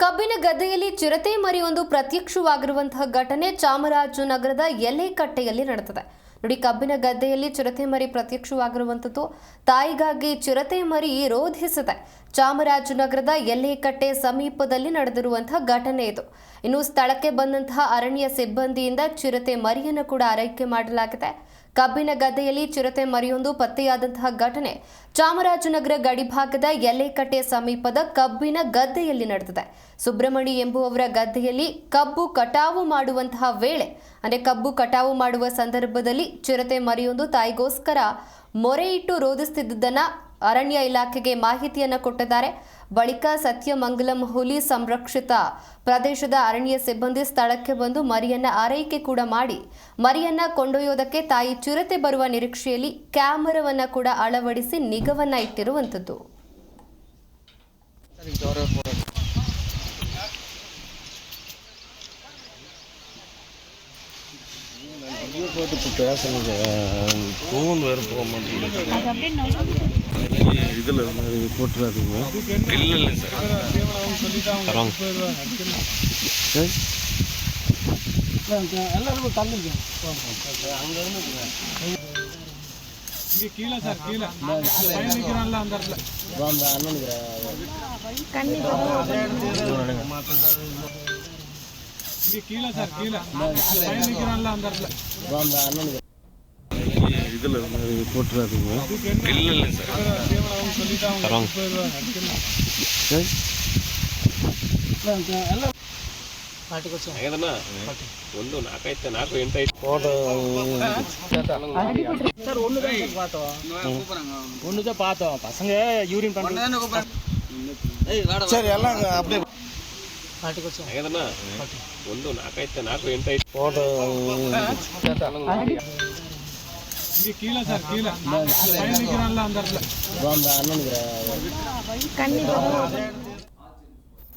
ಕಬ್ಬಿನ ಗದ್ದೆಯಲ್ಲಿ ಚಿರತೆ ಮರಿಯೊಂದು ಪ್ರತ್ಯಕ್ಷವಾಗಿರುವಂತಹ ಘಟನೆ ಚಾಮರಾಜನಗರದ ಎಲೆಕಟ್ಟೆಯಲ್ಲಿ ನಡೆದಿದೆ. ನೋಡಿ, ಕಬ್ಬಿನ ಗದ್ದೆಯಲ್ಲಿ ಚಿರತೆ ಮರಿ ಪ್ರತ್ಯಕ್ಷವಾಗಿರುವಂತದ್ದು. ತಾಯಿಗಾಗಿ ಚಿರತೆ ಮರಿ ರೋಧಿಸಿದೆ. ಚಾಮರಾಜನಗರದ ಎಲೆಕಟ್ಟೆ ಸಮೀಪದಲ್ಲಿ ನಡೆದಿರುವಂತಹ ಘಟನೆ ಇದು. ಇನ್ನು ಸ್ಥಳಕ್ಕೆ ಬಂದಂತಹ ಅರಣ್ಯ ಸಿಬ್ಬಂದಿಯಿಂದ ಚಿರತೆ ಮರಿಯನ್ನು ಕೂಡ ಆರೈಕೆ ಮಾಡಲಾಗಿದೆ. ಕಬ್ಬಿನ ಗದ್ದೆಯಲ್ಲಿ ಚಿರತೆ ಮರಿಯೊಂದು ಪತ್ತೆಯಾದಂತಹ ಘಟನೆ ಚಾಮರಾಜನಗರ ಗಡಿಭಾಗದ ಎಲೆಕಟ್ಟೆ ಸಮೀಪದ ಕಬ್ಬಿನ ಗದ್ದೆಯಲ್ಲಿ ನಡೆದಿದೆ. ಸುಬ್ರಹ್ಮಣಿ ಎಂಬುವವರ ಗದ್ದೆಯಲ್ಲಿ ಕಬ್ಬು ಕಟಾವು ಮಾಡುವಂತಹ ವೇಳೆ ಅಂದರೆ ಕಬ್ಬು ಕಟಾವು ಮಾಡುವ ಸಂದರ್ಭದಲ್ಲಿ ಚಿರತೆ ಮರಿಯೊಂದು ತಾಯಿಗೋಸ್ಕರ ಮೊರೆ ಇಟ್ಟು ರೋಧಿಸುತ್ತಿದ್ದುದನ್ನು ಅರಣ್ಯ ಇಲಾಖೆಗೆ ಮಾಹಿತಿಯನ್ನು ಕೊಟ್ಟಿದ್ದಾರೆ. ಬಳಿಕ ಸತ್ಯಮಂಗಲಂ ಹುಲಿ ಸಂರಕ್ಷಿತ ಪ್ರದೇಶದ ಅರಣ್ಯ ಸಿಬ್ಬಂದಿ ಸ್ಥಳಕ್ಕೆ ಬಂದು ಮರಿಯನ್ನ ಆರೈಕೆ ಕೂಡ ಮಾಡಿ ಮರಿಯನ್ನ ಕೊಂಡೊಯ್ಯೋದಕ್ಕೆ ತಾಯಿ ಚಿರತೆ ಬರುವ ನಿರೀಕ್ಷೆಯಲ್ಲಿ ಕ್ಯಾಮೆರಾವನ್ನ ಕೂಡ ಅಳವಡಿಸಿ ನಿಗವನ್ನ ಇಟ್ಟಿರುವಂತದ್ದು. இதில் போட்டுறாதீங்க. இல்லை இல்லை சார் எல்லாரும் தள்ளிங்க. இங்கே கீழே சார், கீழே பயணிக்கிறான்ல அந்த இடத்துல அண்ணனுக்கு இங்கே கீழே சார், கீழே பயணிக்கிறான்ல அந்த இடத்துல அண்ணனுக்கு இதில் போட்டுறாதீங்க. இல்லை இல்லை சார் எல்லாம் ಒಂದು 4 8 சார் ஒன்று தான் பார்த்தோம். பசங்க யூரின் பண்ணுறாங்க. ಸರಿ ಎಲ್ಲ ಅಪ್ಡೇ ಒಂದು 4 8 இங்கே கீழே சார், கீழே பயணிக்கிறான்ல அந்த இடத்துல அண்ணனுக்கு